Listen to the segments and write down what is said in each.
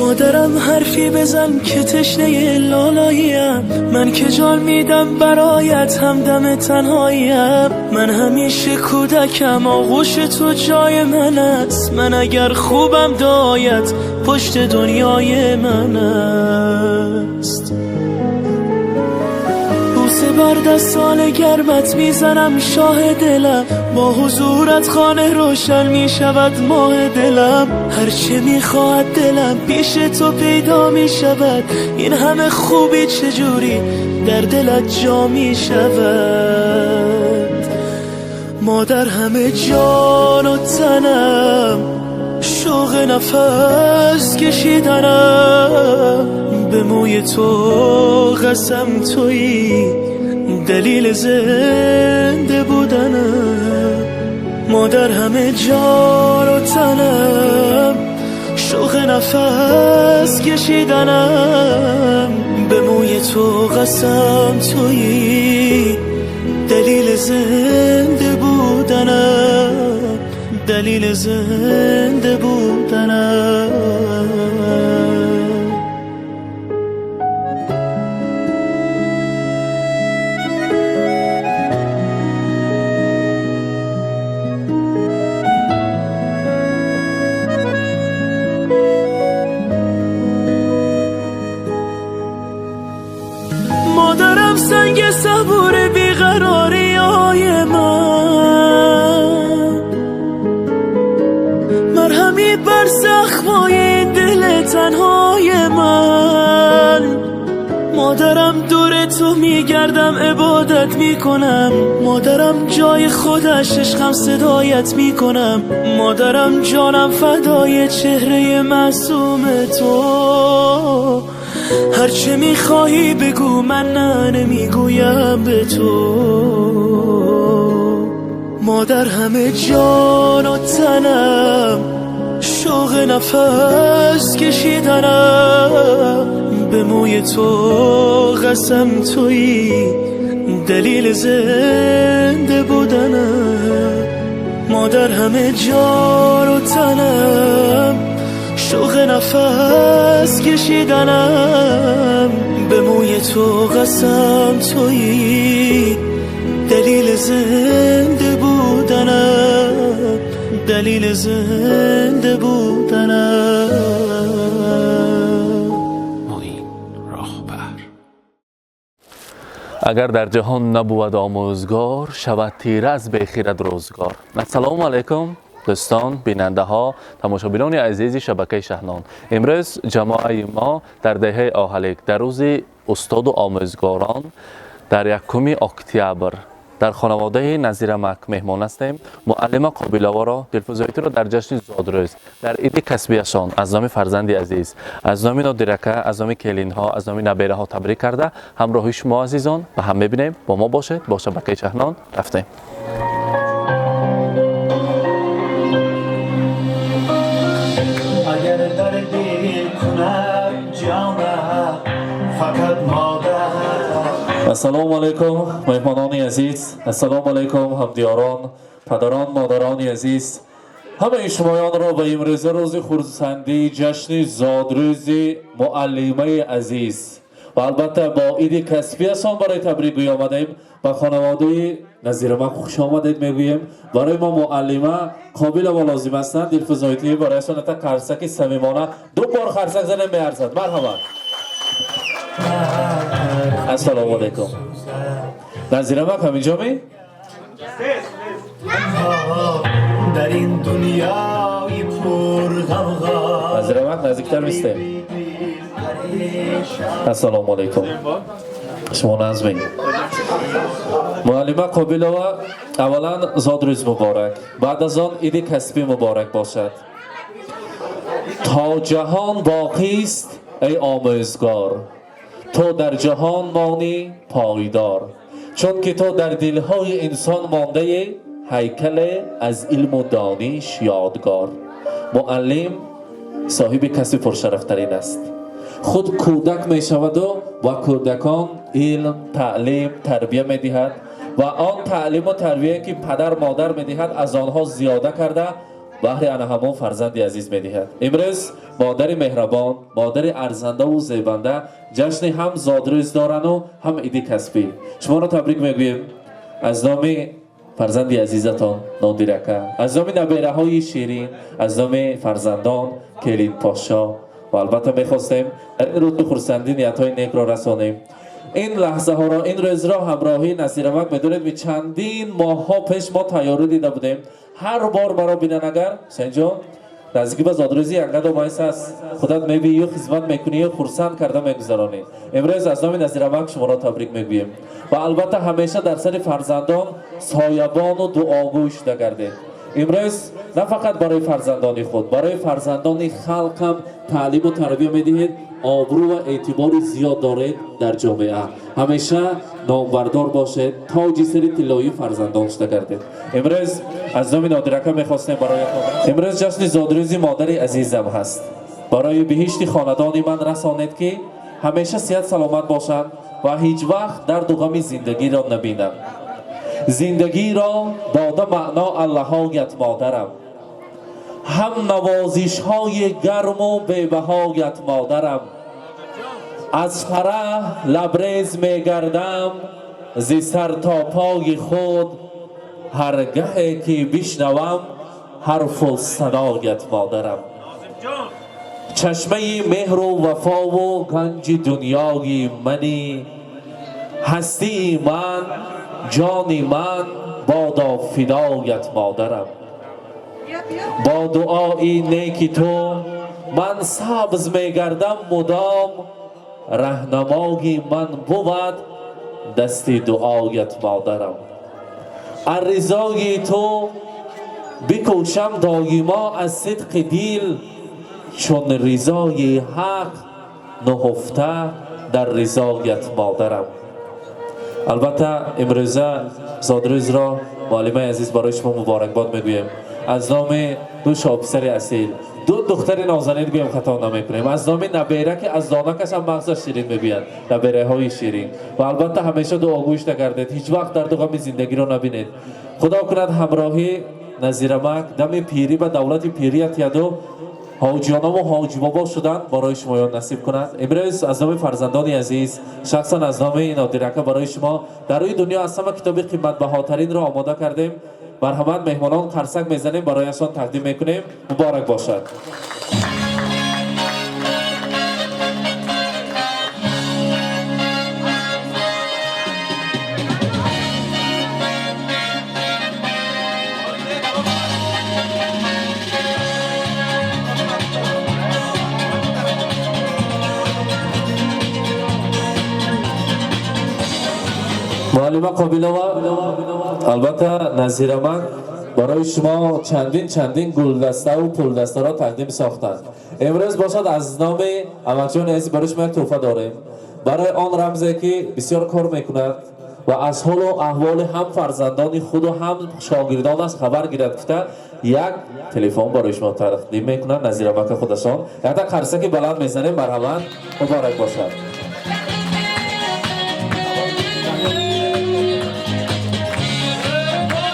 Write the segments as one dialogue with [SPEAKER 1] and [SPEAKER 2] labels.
[SPEAKER 1] مادرم حرفی بزن که تشنه لالاییم، من که جان میدم برایت همدم تنهاییم. من همیشه کودکم آغوش تو جای من است، من اگر خوبم دایت پشت دنیای من است. بوسه بر دستان گرمت میزنم شاه دلم، با حضورت خانه روشن میشود ماه دلم. هرچه میخواهد دلم پیش تو پیدا میشود، این همه خوبی چجوری در دلت جا میشود. مادر همه جان و تنم، شوق نفس کشیدنم، به موی تو قسم تویی دلیل زنده بودنم. مادر همه جان و تنم، شوق نفس کشیدنم، به موی تو قسم تویی دلیل زنده بودنم، دلیل زنده بودنم. مادرم سنگ صبور بیقراری های من، مرهمی بر زخمای دل تنهای من. مادرم دور تو میگردم عبادت میکنم، مادرم جای خودش عشقم صدایت میکنم. مادرم جانم فدای چهره معصوم تو، هرچه میخواهی بگو من نه نمیگویم به تو. مادر همه جان و تنم، شوق نفس کشیدنم، به موی تو قسم تویی دلیل زنده بودنم. مادر همه جان و تنم، شوق نفس کشیدنم، به موی تو قسم تویی دلیل زنده بودنم، دلیل زنده بودنم.
[SPEAKER 2] اگر در جهان نبود آموزگار، شود تیره از بیخیرت روزگار. السلام علیکم دوستان، بیننده ها، تماشابینان عزیز شبکه شهنان. امروز جماعه ما در دهه آهلیک در روز استاد و آموزگاران در 1 اکتبر در خانواده نظیرمک مهمان هستیم. معلم قابلوا را دلفزایتی را در جشن زادروز در عید کسبیشان از نام فرزند عزیز، از نام نادرکه، از نام کلین ها، از نام نبیره ها تبریک کرده همراه شما عزیزان و هم ببینیم. با ما باشید، با شبکه شهنان رفتیم.
[SPEAKER 1] اگر در دل کند جانم فقط مادر.
[SPEAKER 2] السلام علیکم مهمانان عزیز، السلام علیکم همدیاران، پدران، مادران عزیز، همه شمایان را به امروز روز خرسندی جشن زادروز معلمه عزیز و البته با عید کسبیشان برای تبریک گوی آمدیم. به خانواده نظیرمک خوش آمدید میگوییم. برای ما معلمه قابل و لازم هستند. دلفزایتی برایشان تا قرصک صمیمانه 2 بار قرصک زدن میارزد. مرحبا. السلام علیکم. نظیرمک همینجا می؟ در این دنیای پر غوغا. نظیرمک نزدیکتر میستیم. السلام علیکم. شما نظمی معلمه قابلوا، اولا زادروز مبارک، بعد از آن عید کسبی مبارک باشد. تا جهان باقی است ای آموزگار، تو در جهان مانی پایدار، چون که تو در دلهای انسان مانده هیکل از علم و دانش یادگار. معلم صاحب کسب پرشرفترین است. خود کودک می شود و کودکان علم، تعلیم، تربیه می دهد و آن تعلیم و تربیه که پدر مادر می دهد از آنها زیاده کرده بهر آن همون فرزند عزیز می‌دهد. امروز مادر مهربان، مادر ارزنده و زیبنده جشن هم زادروز دارند و هم عید کسبی. شما را تبریک میگویم از نام فرزند عزیزتان نادرکه، از نام نبیره‌های شیرین، از نام فرزندان کلید پاشا و البته می‌خواستیم در این روز خرسندی نیت‌های نیک را رسانیم. این لحظه ها را، این روز را همراهی نصیرمک می‌دونید چندین ماه ها پیش ما تیاری دیده بودیم. هر بار مرا بینن اگر سنجان نزدیکی به زادروزی انقدر مایس است خودت میبی یا خدمت میکنی یا خرسند کرده میگذرانی. امروز از نام نصیرمک شما را تبریک میگوییم و البته همیشه در سر فرزندان سایبان و دعاگوی شده گردید. امروز نه فقط برای فرزندان خود، برای فرزندان خلق هم تعلیم و تربیت میدهید. آبرو و اعتبار زیاد دارید در جامعه، همیشه نامبردار باشید، تاج سری طلایی فرزندان شده گردید. امروز از نام نادرکه میخواستیم برای امروز جشن زادروزی مادر عزیزم هست. برای بهشت خاندان من رسانید که همیشه صحت سلامت باشند و هیچ وقت درد و غم زندگی را نبینند. زندگی را داده معنا اللهایت مادرم، هم نوازش های گرم و بی‌بهایت مادرم. از فرح لبریز میگردم ز سر تا پای خود، هرگه که بشنوم حرف و صدایت مادرم. چشمه مهر و وفا و گنج دنیای منی، هستی من جان من بادا فدایت مادرم. با دعای نیک تو من سبز میگردم مدام، رهنمای من بود دست دعایت مادرم. رضای تو بکوشم دایما از صدق دل، چون رضای حق نهفته در رضایت مادرم. البته امروزه زادروز را معلمه عزیز برای شما مبارکباد میگویم. از نام دو شاپسر اصیل، دو دختر نازنین بگویم خطا نمیکنیم. از نام نبیره که از دانکش هم مغزش شیرین میگوید، نبیره های شیرین. و البته همیشه دعاگویش نگردید، هیچ وقت درد و غم زندگی را نبینید. خدا کند همراهی نصیرمک دم پیری و دولت پیریت یادو حاجیانا و حاجی بابا شدن برای شما نصیب کند. امروز از نام فرزندان عزیز، شخصا از نام نادرکه برای شما در روی دنیا از همه کتاب قیمت بهاترین را آماده کردیم. مرحمت مهمانان قرصک میزنیم برایشان تقدیم میکنیم. مبارک باشد. معلمه قابلова البته نصیرمک برای شما چندین گلدسته و پولدسته را تقدیم ساختند. امروز باشد از نام امکجان عزیز برای شما یک تحفه داریم. برای آن رمزی که بسیار کار میکند و از حال و احوال هم فرزندان خود و هم شاگردان از خبر گیرد گفته یک تلفن برای شما تقدیم میکنند. نصیرمک خودشان یک قرصک بلند میزنیم. مرحبا، مبارک باشد.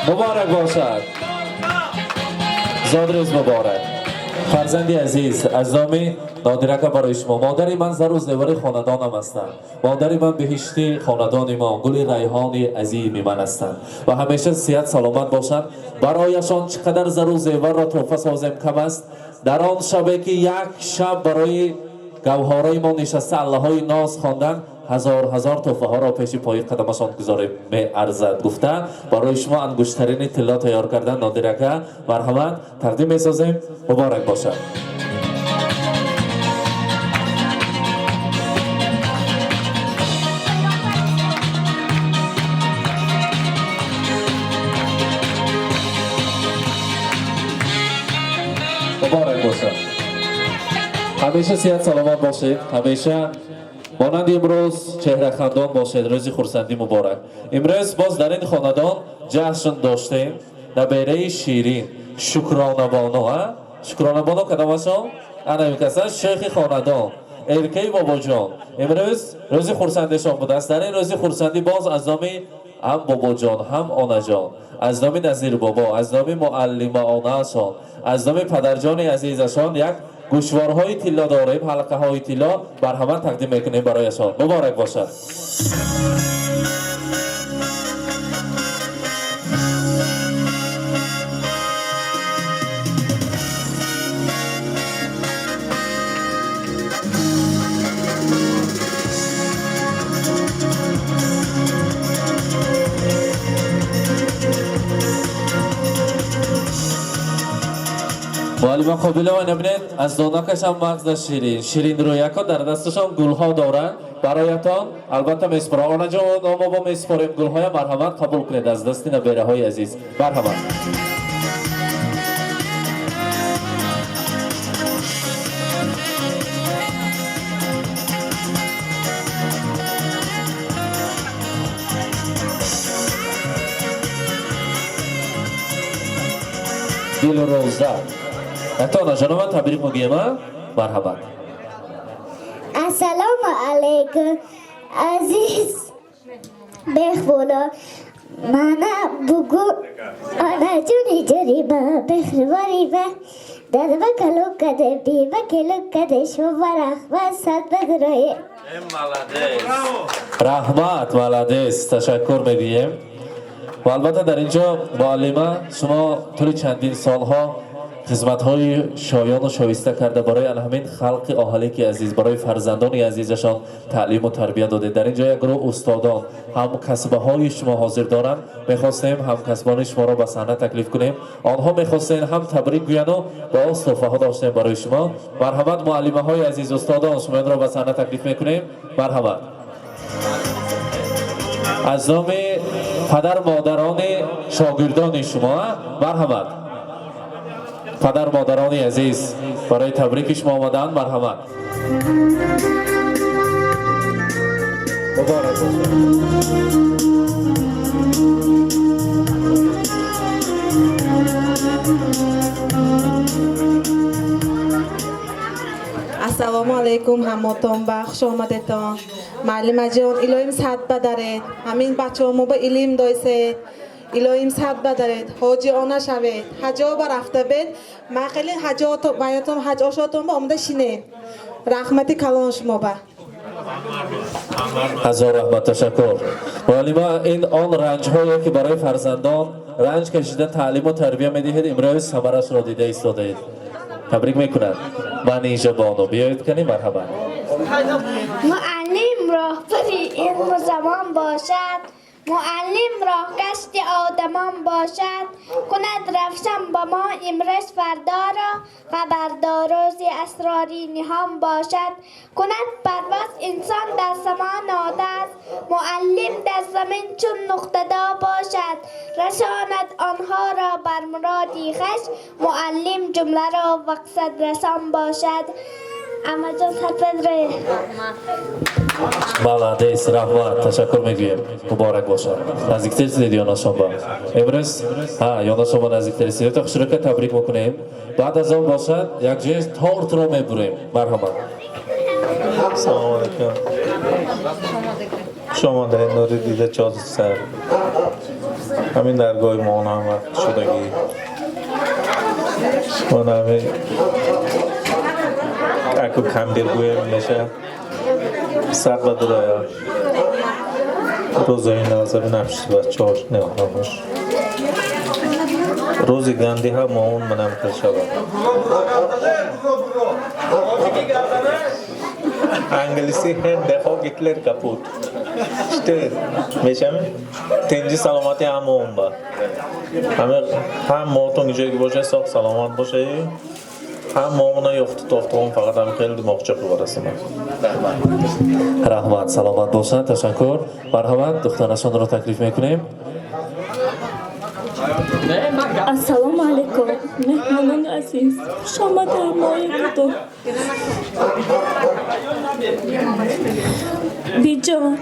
[SPEAKER 2] مبارک باشد. زادروز مبارک. فرزندی عزیز، از نام نادرکه برای شما. مادر من زر و زیور خاندانم هستند. مادر من بهشتی خاندان ما، گل ریحان عظیم من هستند و همیشه صحت سلامت باشند. برایشان چقدر زر و زیور را تحفه سازیم کم است. در آن شبی که یک شب برای گوهرای ما نشسته الله‌های ناز خواندن، هزار تحفه ها را پیش پای قدمشان گذاریم می ارزد گفته برای شما انگشترین طلا تیار کردن نادرکه مرحمت تقدیم می سازیم. مبارک باشد. مبارک باشد. همیشه صحت سلامت باشید. همیشه مانند امروز چهره خندان باشید. روزی خرسندی مبارک. امروز باز در این خاندان جشن داشتیم. نبیره شیرین شکرانه بانو. شکرانه بانو کدامشان؟ انا میکسن شیخ خاندان الکی بابا جان. امروز روزی خرسندیشان بوده است. در این روزی خرسندی باز از نام هم بابا جان هم آنا جان، از نام نظیر بابا، از نام معلم آنهشان، از نام پدرجان عزیزشان یک گوشوارهای طلا داریم، حلقه های طلا بر همه تقدیم میکنیم برایشان. مبارک باشد. معلم قابله و نبینید از دانکش هم مغز شیرین رویکا در دستشان گلها دارند برایتان. البته میسپرم آنها جان ما با میسپریم گلهای مرحمت قبول کنید از دست نبیره های عزیز. مرحمت. دل روزه اتانا جانم تبریک میگیم. مرحبا.
[SPEAKER 3] السلام علیکم عزیز بخولا مانا بگو آنا جونی جونی با بخواری با دادم کلو کده بی و کلو کده شو برخ و صد بدرای
[SPEAKER 2] رحمت ملدیس تشکر میگیم. و البته در اینجا معلمه شما طول چندین سالها خدمت‌های شایان و شایسته کرده برای همین خلق اهالی عزیز، برای فرزندان عزیزشان تعلیم و تربیت داده. در اینجا یک گروه استادان هم کسبه‌های شما حاضر دارند. می‌خواستیم هم کسبان شما را به صحنه تکلیف کنیم. آنها می‌خواستند هم تبریک گویند و با تحفه‌ها داشتیم برای شما. مرحمت معلمه‌های عزیز، استادان شما را به صحنه تکلیف می‌کنیم. مرحمت. از نام پدر مادران شاگردان شما مرحمت. پدر مادران عزیز برای تبریک شما آمدند. مرحمت. مبارک
[SPEAKER 4] السلام علیکم همتون بخش آمدتان. معلم جان الهیم صد بدارید، همین بچه ما به علم دایسید، الهیم صد بدارید، حاجی آنه شوید، حجا برفته بید، مقلی حجات بایتون حج آشاتون با آمده شینید. رحمتی کلان شما با
[SPEAKER 2] هزار رحمت. تشکر. معلم این آن رنج هایی که برای فرزندان رنج کشیده تعلیم و تربیه میدهید امروز ثمرش را دیده ایستادید. تبریک میکنند. من اینجا بانو بیایید کنیم. مرحبا.
[SPEAKER 3] معلم راهبری علم و زمان باشد، معلم راهگشت آدمان باشد، کند روشن با ما امروز فردا را، خبردار روز اسراری نهان باشد، کند پرواز انسان در سما ناده است، معلم در زمین چون نقطه‌دا باشد، رساند آنها را بر مرادی خوش، معلم جمله را مقصد رسان باشد. اما جان سرپدره
[SPEAKER 2] ملدیس رحمت. تشکر میگویم. مبارک باشد. نزدیکتر سیدید یانا شما امروز یانا شما نزدیکتر سیدید تا خوشرکت تبریک میکنیم. بعد از آن باشد یک جیز تارت را میبریم. مرحبا.
[SPEAKER 5] سلام علیکم. شما در نوری دیده چاد سر همین درگاه ما هم شدگی ما همین اکو کم درگوی میشه سر بدرایا روزای نازم نفشی بچه هاش نماش روزی گندی ها ما اون منم کشا انگلیسی هند دفعه گیتلر کپوت işte میشم تنجی سلامتی هم اون با هم موتون اینجایی باشه ساخت سلامت باشه هم مامونا یخت توفتون فقط هم خیلی دماغچه رو برسیم.
[SPEAKER 2] رحمت. سلامت باشند. تشکر. مرحمت. دخترشان را تکلیف میکنیم.
[SPEAKER 6] السلام علیکم مهمانان عزیز، خوش آمده مای کدوم بیجان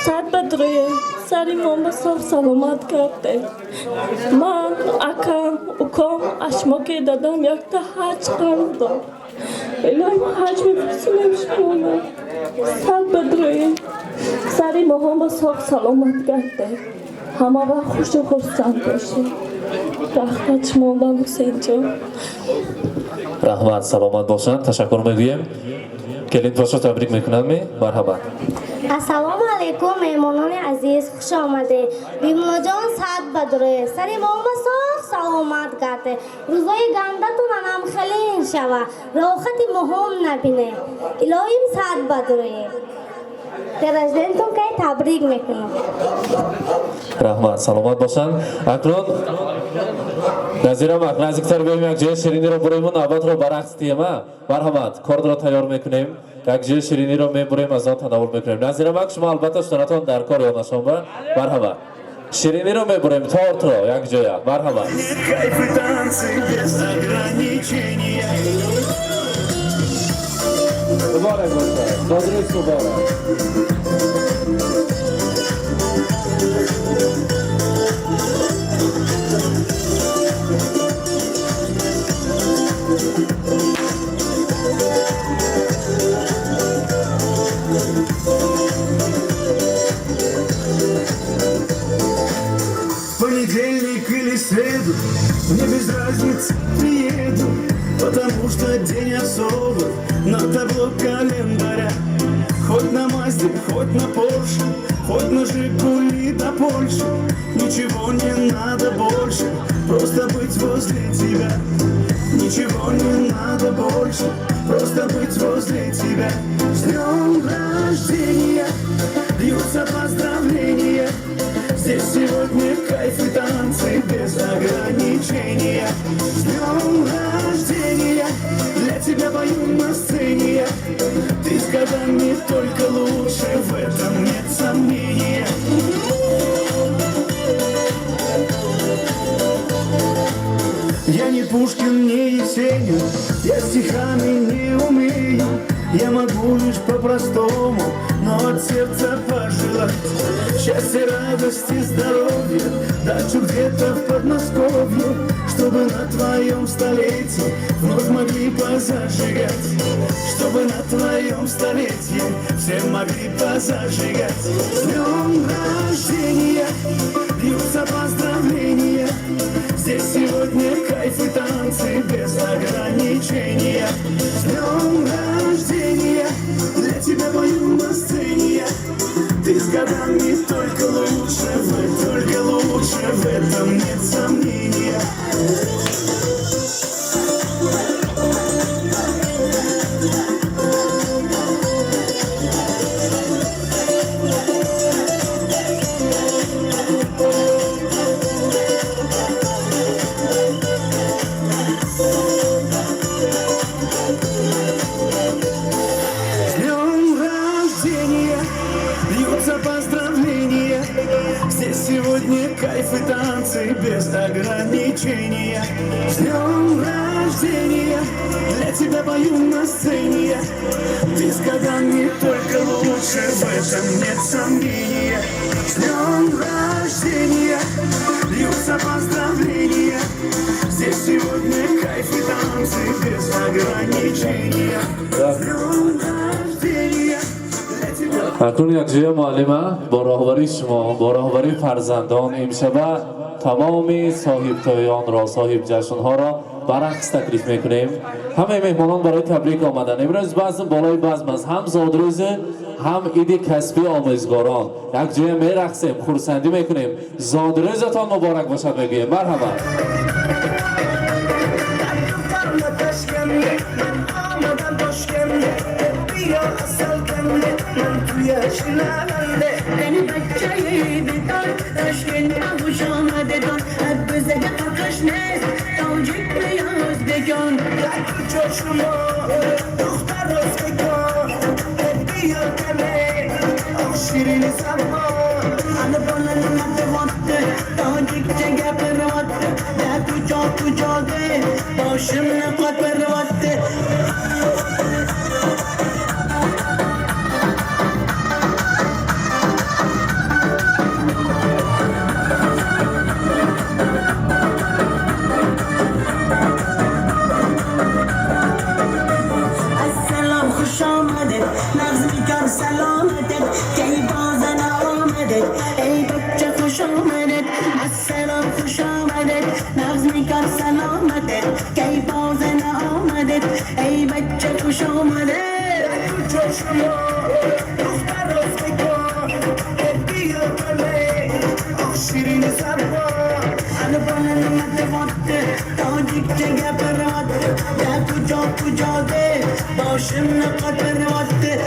[SPEAKER 6] صد بدره سری ما صاف سلامت کرده. من اکم اکم اشماکی دادم یک تا حج قرض داد الهی ما حج میپرسونیم شما صد بدره سری ما صاف سلامت کرده. همه وقت خوش و خرسند باشید. رحمت شما به حسین جان.
[SPEAKER 2] رحمت سلامت باشند. تشکر میگویم. کلید باشه تبریک میکنم. مرحبا.
[SPEAKER 3] السلام علیکم مهمانان عزیز، خوش آمده. بیملا جان صحت بدره، سری ما سلامت کرده. روزای گندتون انم خیلی شوه، راحت مهم نبینه. الهیم صحت بدره. درجدنتون که تبریک میکنم.
[SPEAKER 2] رحمت سلامت باشند. اکنون نظیرم نزدیکتر بیاییم یک جای شیرینی رو برایمون نوبت رو برعکس تیمه. مرحمت کارد رو تیار میکنیم. یک جای شیرینی رو میبریم از آن تناول میکنیم. نظیرم شما البته شناتان در کار یا نشون به مرحبا. شیرینی رو میبریم تارت رو یک جای. مرحبا. مبارک باشه. نادرست مبارک.
[SPEAKER 7] Понедельник или среду, мне без разницы, приеду, потому что день особый на табло календаря. Хоть на Мазде, хоть на Порше, хоть на Жигули до Польши, ничего не надо больше, просто быть возле тебя. Ничего не надо больше, просто быть возле тебя. С днем рождения льются поздравления. Здесь сегодня кайф и танцы без ограничения. С днем рождения для тебя пою на сцене я. Ты с годами только лучше, в этом нет сомнения. Я не Пушкин, не Есенин, я стихами не умею. Я могу лишь по-простому, но от сердца пожелать счастья, радости, здоровья, дачу где-то в Подмосковье, чтобы на твоем столетии вновь могли позажигать, чтобы на твоем столетии все могли позажигать. С днем рождения льются поздравления. Здесь сегодня кайф и танцы без ограничения. С днем рождения для тебя пою на сцене я. Ты с годами только лучше, в этом нет сомнения. Кайф и танцы без ограничения. С днем рождения для тебя пою на сцене я. Ты с годами только лучше, в этом нет сомнения. С днем рождения льются поздравления. Здесь сегодня кайф и танцы без ограничения. С днем рождения.
[SPEAKER 2] اکنون یک جای معلمه با راهبری شما، با راهبری فرزندان امشب تمامی صاحب تویان را، صاحب جشنها را برعکس تکلیف میکنیم. همه مهمانان برای تبریک آمدن. امروز بزم بالای بزم است، هم زادروز هم عید کسبی آموزگاران. یک جای میرقصیم، خرسندی میکنیم. زادروزتان مبارک باشد میگویم. مرحبا.
[SPEAKER 8] Beni bacayı didan, aşkın avuşama dedan. Hep bize de kakışnez, tavcık beyaz began. Yakı çoşuma, doktor özbegan. Hep diyor keme, ah şirini sabah. Anı bana nımatı vattı, tavcıkça gapır vattı. Yakı çok kucağı, başımla kapır vattı. آمدید ای بچه خوش آمده تو چشما دختر رفتگاه بیا بله شیرین سربا البانه متواته تاجیک جگه براته ده کجا کجا ده باشم نقد براته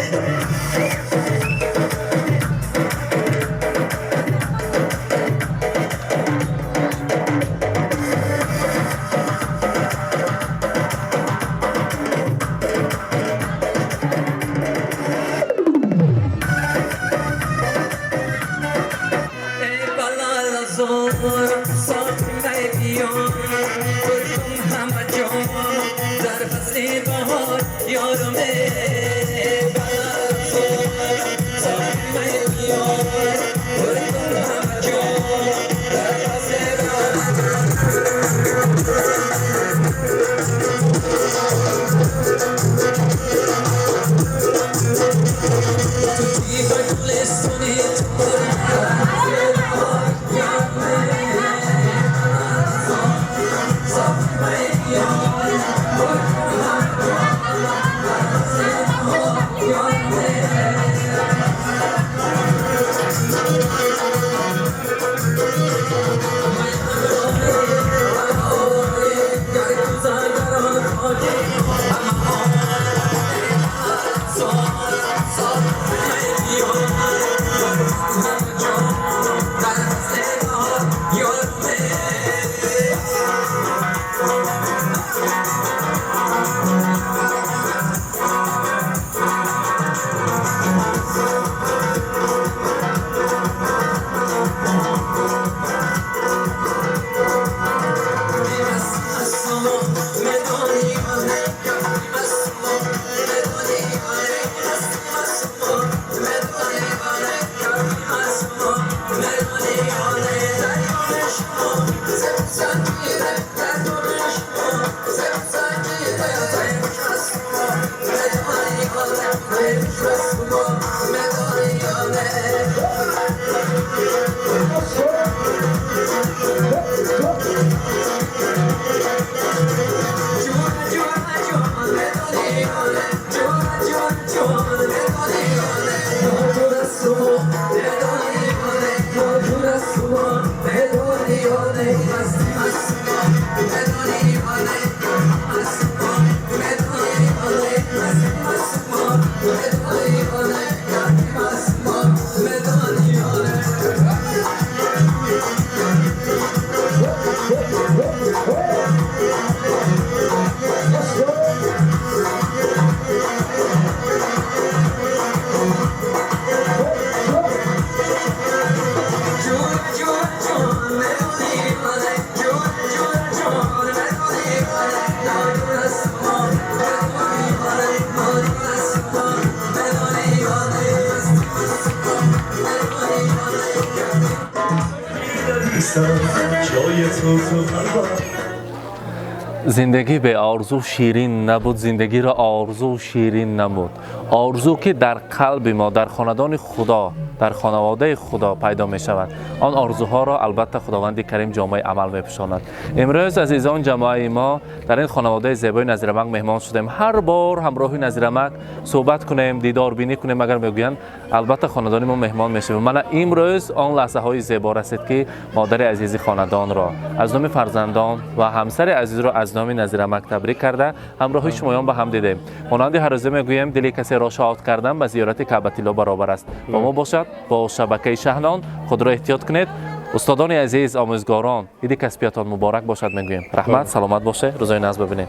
[SPEAKER 2] زندگی به آرزو شیرین نبود، زندگی را آرزو شیرین نمود. آرزو که در قلب ما، در خاندان خدا، در خانواده خدا پیدا می شود، آن آرزوها را البته خداوند کریم جامعه عمل می پوشاند. امروز عزیزان جماعه ما در این خانواده زیبای نظیرمک مهمان شدیم. هر بار همراه نظیرمک صحبت کنیم، دیدار بینی کنیم، اگر میگویند البته خاندان ما مهمان میشویم. من امروز آن لحظه های زیبا رسید که مادر عزیز خاندان را از نام فرزندان و همسر عزیز را از نام نظیرمک تبریک کرده همراه شمایان به هم دیدیم. مانند هر روز میگوییم دلی کسی را شاد کردن به زیارت کعبه الله برابر است. با ما باشد، با شبکه شهنان خود را احتیاط کنید. استادان عزیز، آموزگاران، عید کسبیتان مبارک باشد میگوییم. رحمت، سلامت باشه، روزای ناز ببینید.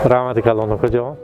[SPEAKER 9] رحمت کلان جان.